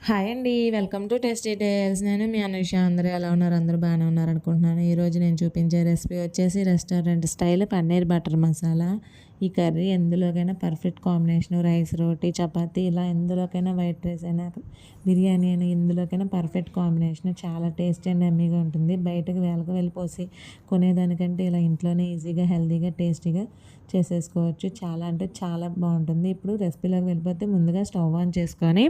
Hi అండి. Welcome to tasty tales. నేను మీ అనుష. అందరూ ఎలా ఉన్నారు? అందరూ బాగానే ఉన్నారు అనుకుంటున్నాను. ఈరోజు నేను చూపించే రెసిపీ వచ్చేసి restaurant style paneer butter masala. ఈ కర్రీ ఎందులోకైనా పర్ఫెక్ట్ కాంబినేషన్. రైస్, రోటీ, చపాతీ ఇలా ఎందులోకైనా, వైట్ రైస్ అయినా, బిర్యానీ అయినా ఎందులోకైనా పర్ఫెక్ట్ కాంబినేషన్. చాలా టేస్టీ అండ్ ఎమ్మీగా ఉంటుంది. బయటకు వేలకు వెళ్ళిపోసి కొనేదానికంటే ఇలా ఇంట్లోనే ఈజీగా, హెల్తీగా, టేస్టీగా చేసేసుకోవచ్చు. చాలా అంటే చాలా బాగుంటుంది. ఇప్పుడు రెసిపీలోకి వెళ్ళిపోతే ముందుగా స్టవ్ ఆన్ చేసుకొని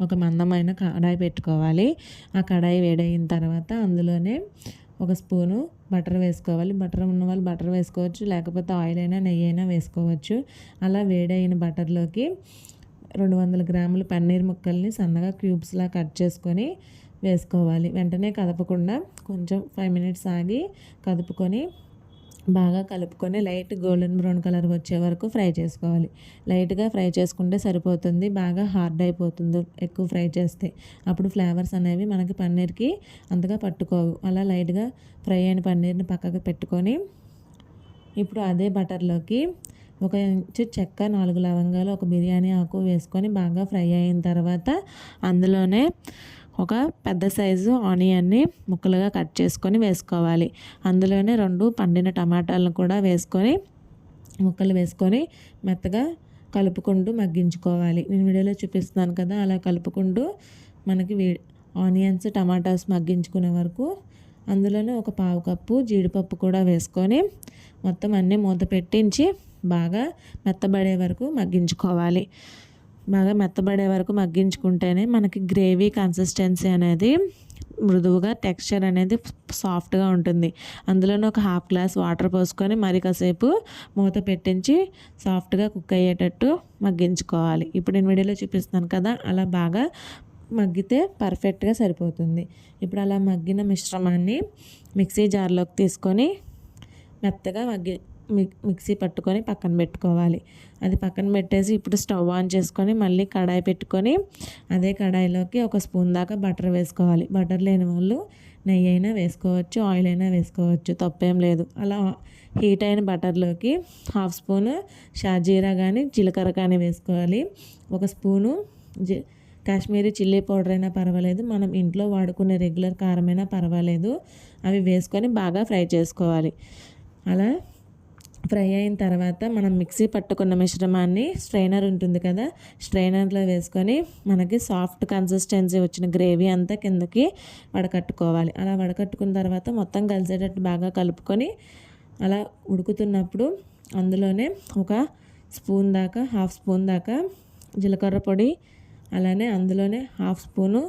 ఒక మందమైన కడాయి పెట్టుకోవాలి. ఆ కడాయి వేడైన తర్వాత అందులోనే ఒక స్పూను బటర్ వేసుకోవాలి. బటర్ ఉన్న వాళ్ళు బటర్ వేసుకోవచ్చు, లేకపోతే ఆయిల్ అయినా నెయ్యి అయినా వేసుకోవచ్చు. అలా వేడైన బటర్లోకి 200 గ్రాముల పన్నీర్ ముక్కల్ని సన్నగా క్యూబ్స్లా కట్ చేసుకొని వేసుకోవాలి. వెంటనే కదపకుండా కొంచెం 5 మినిట్స్ ఆగి కదుపుకొని బాగా కలుపుకొని లైట్ గోల్డెన్ బ్రౌన్ కలర్ వచ్చే వరకు ఫ్రై చేసుకోవాలి. లైట్గా ఫ్రై చేసుకుంటే సరిపోతుంది. బాగా హార్డ్ అయిపోతుంది ఎక్కువ ఫ్రై చేస్తే. అప్పుడు ఫ్లేవర్స్ అనేవి మనకి పన్నీర్కి అంతగా పట్టుకోవు. అలా లైట్గా ఫ్రై అయిన పన్నీర్ని పక్కకు పెట్టుకొని ఇప్పుడు అదే బటర్లోకి 1 ఇంచు చెక్క, 4 లవంగాలు, 1 బిర్యానీ ఆకు వేసుకొని బాగా ఫ్రై అయిన తర్వాత అందులోనే ఒక పెద్ద సైజు ఆనియన్ని ముక్కలుగా కట్ చేసుకొని వేసుకోవాలి. అందులోనే 2 పండిన టమాటాలను కూడా వేసుకొని ముక్కలు వేసుకొని మెత్తగా కలుపుకుంటూ మగ్గించుకోవాలి. నేను వీడియోలో చూపిస్తున్నాను కదా, అలా కలుపుకుంటూ మనకి ఆనియన్స్, టమాటాస్ మగ్గించుకునే వరకు అందులోనే ఒక పావు కప్పు జీడిపప్పు కూడా వేసుకొని మొత్తం అన్నీ మూత పెట్టించి బాగా మెత్తబడే వరకు మగ్గించుకోవాలి. బాగా మెత్తబడే వరకు మగ్గించుకుంటేనే మనకి గ్రేవీ కన్సిస్టెన్సీ అనేది మృదువుగా, టెక్స్చర్ అనేది సాఫ్ట్గా ఉంటుంది. అందులోనే ఒక హాఫ్ గ్లాస్ వాటర్ పోసుకొని మరి కాసేపు మూత పెట్టించి సాఫ్ట్గా కుక్ అయ్యేటట్టు మగ్గించుకోవాలి. ఇప్పుడు నేను వీడియోలో చూపిస్తున్నాను కదా, అలా బాగా మగ్గితే పర్ఫెక్ట్గా సరిపోతుంది. ఇప్పుడు అలా మగ్గిన మిశ్రమాన్ని మిక్సీ జార్లోకి తీసుకొని మెత్తగా మిక్సీ పట్టుకొని పక్కన పెట్టుకోవాలి. అది పక్కన పెట్టేసి ఇప్పుడు స్టవ్ ఆన్ చేసుకొని మళ్ళీ కడాయి పెట్టుకొని అదే కడాయిలోకి 1 స్పూన్ దాకా బటర్ వేసుకోవాలి. బటర్ లేని వాళ్ళు నెయ్యి అయినా వేసుకోవచ్చు, ఆయిల్ అయినా వేసుకోవచ్చు, తప్పేం లేదు. అలా హీట్ అయిన బటర్లోకి హాఫ్ స్పూను షాజీరా కానీ, జీలకర్ర కానీ వేసుకోవాలి. 1 స్పూను కాశ్మీరీ చిల్లీ పౌడర్ అయినా పర్వాలేదు, మనం ఇంట్లో వాడుకునే రెగ్యులర్ కారమైనా పర్వాలేదు. అవి వేసుకొని బాగా ఫ్రై చేసుకోవాలి. అలా ఫ్రై అయిన తర్వాత మనం మిక్సీ పట్టుకున్న మిశ్రమాన్ని స్ట్రైనర్ ఉంటుంది కదా, స్ట్రైనర్లో వేసుకొని మనకి సాఫ్ట్ కన్సిస్టెన్సీ వచ్చిన గ్రేవీ అంతా కిందకి వడకట్టుకోవాలి. అలా వడకట్టుకున్న తర్వాత మొత్తం కలిసేటట్టు బాగా కలుపుకొని అలా ఉడుకుతున్నప్పుడు అందులోనే ఒక స్పూన్ దాకా, హాఫ్ స్పూన్ దాకా జీలకర్ర పొడి, అలానే అందులోనే హాఫ్ స్పూను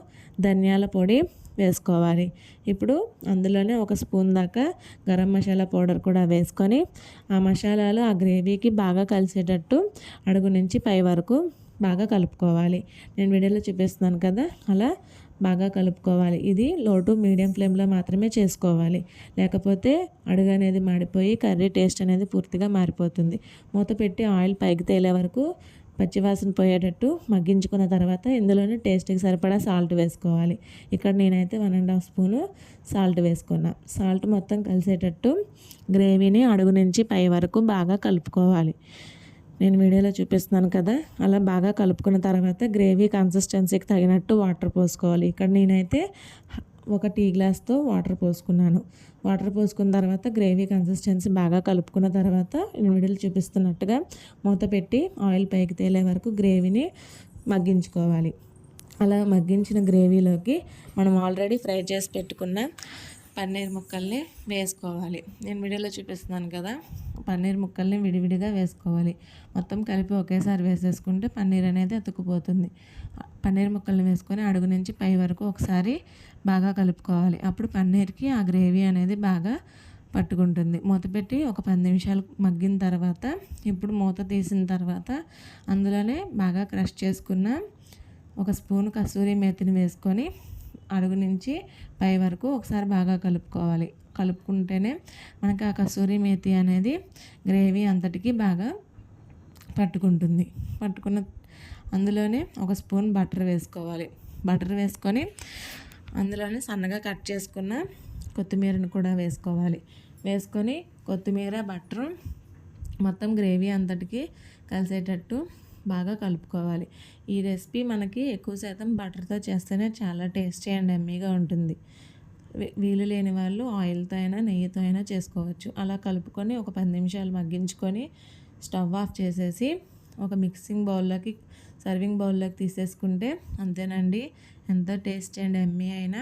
ధనియాల పొడి వేసుకోవాలి. ఇప్పుడు అందులోనే 1 స్పూన్ దాకా గరం మసాలా పౌడర్ కూడా వేసుకొని ఆ మసాలాలు ఆ గ్రేవీకి బాగా కలిసేటట్టు అడుగు నుంచి పై వరకు బాగా కలుపుకోవాలి. నేను వీడియోలో చూపిస్తున్నాను కదా, అలా బాగా కలుపుకోవాలి. ఇది లో టు మీడియం ఫ్లేమ్లో మాత్రమే చేసుకోవాలి, లేకపోతే అడుగు అనేది మాడిపోయి కర్రీ టేస్ట్ అనేది పూర్తిగా మారిపోతుంది. మూత పెట్టి ఆయిల్ పైకి తేలే వరకు పచ్చివాసన పోయేటట్టు మగ్గించుకున్న తర్వాత ఇందులోనే టేస్ట్కి సరిపడా సాల్ట్ వేసుకోవాలి. ఇక్కడ నేనైతే 1.5 స్పూను సాల్ట్ వేసుకున్నా. సాల్ట్ మొత్తం కలిసేటట్టు గ్రేవీని అడుగు నుంచి పై వరకు బాగా కలుపుకోవాలి. నేను వీడియోలో చూపిస్తున్నాను కదా, అలా బాగా కలుపుకున్న తర్వాత గ్రేవీ కన్సిస్టెన్సీకి తగినట్టు వాటర్ పోసుకోవాలి. ఇక్కడ నేనైతే 1 టీ గ్లాస్తో వాటర్ పోసుకున్నాను. వాటర్ పోసుకున్న తర్వాత గ్రేవీ కన్సిస్టెన్సీ బాగా కలుపుకున్న తర్వాత నేను వీడియోలో చూపిస్తున్నట్టుగా మూత పెట్టి ఆయిల్ పైకి తేలే వరకు గ్రేవీని మగ్గించుకోవాలి. అలా మగ్గించిన గ్రేవీలోకి మనం ఆల్రెడీ ఫ్రై చేసి పెట్టుకున్న పన్నీర్ ముక్కల్ని వేసుకోవాలి. నేను వీడియోలో చూపిస్తున్నాను కదా, పన్నీర్ ముక్కల్ని విడివిడిగా వేసుకోవాలి. మొత్తం కలిపి ఒకేసారి వేసేసుకుంటే పన్నీర్ అనేది అతుక్కుపోతుంది. పన్నీర్ ముక్కల్ని వేసుకొని అడుగు నుంచి పై వరకు ఒకసారి బాగా కలుపుకోవాలి. అప్పుడు పన్నీర్కి ఆ గ్రేవీ అనేది బాగా పట్టుకుంటుంది. మూత పెట్టి ఒక 10 నిమిషాలు మగ్గిన తర్వాత ఇప్పుడు మూత తీసిన తర్వాత అందులోనే బాగా క్రష్ చేసుకున్న 1 స్పూన్ కసూరి మేతిని వేసుకొని అడుగు నుంచి పై వరకు ఒకసారి బాగా కలుపుకోవాలి. కలుపుకుంటేనే మనకి ఆ కసూరి మేతి అనేది గ్రేవీ అంతటికి బాగా పట్టుకుంటుంది. పట్టుకున్న అందులోనే 1 స్పూన్ బటర్ వేసుకోవాలి. బటర్ వేసుకొని అందులోనే సన్నగా కట్ చేసుకున్న కొత్తిమీరను కూడా వేసుకోవాలి. వేసుకొని కొత్తిమీర, బటరు మొత్తం గ్రేవీ అంతటికి కలిసేటట్టు బాగా కలుపుకోవాలి. ఈ రెసిపీ మనకి ఎక్కువ శాతం బటర్తో చేస్తేనే చాలా టేస్టీ అండ్ యమ్మీగా ఉంటుంది. వీలు లేని వాళ్ళు ఆయిల్తో అయినా నెయ్యితో అయినా చేసుకోవచ్చు. అలా కలుపుకొని ఒక 10 నిమిషాలు మగ్గించుకొని స్టవ్ ఆఫ్ చేసేసి ఒక సర్వింగ్ బౌల్లోకి తీసేసుకుంటే అంతేనండి. ఎంత టేస్టీ అండ్ యమ్మీ అయినా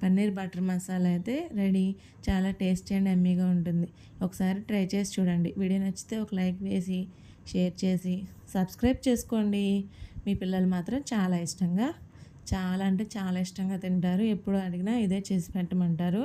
పన్నీర్ బటర్ మసాలా అయితే రెడీ. చాలా టేస్టీ అండ్ యమ్మీగా ఉంటుంది. ఒకసారి ట్రై చేసి చూడండి. వీడియో నచ్చితే ఒక లైక్ వేసి షేర్ చేసి సబ్స్క్రైబ్ చేసుకోండి. మీ పిల్లలు మాత్రం చాలా అంటే చాలా ఇష్టంగా తింటారు. ఎప్పుడు అడిగినా ఇదే చేసి పెట్టమంటారు.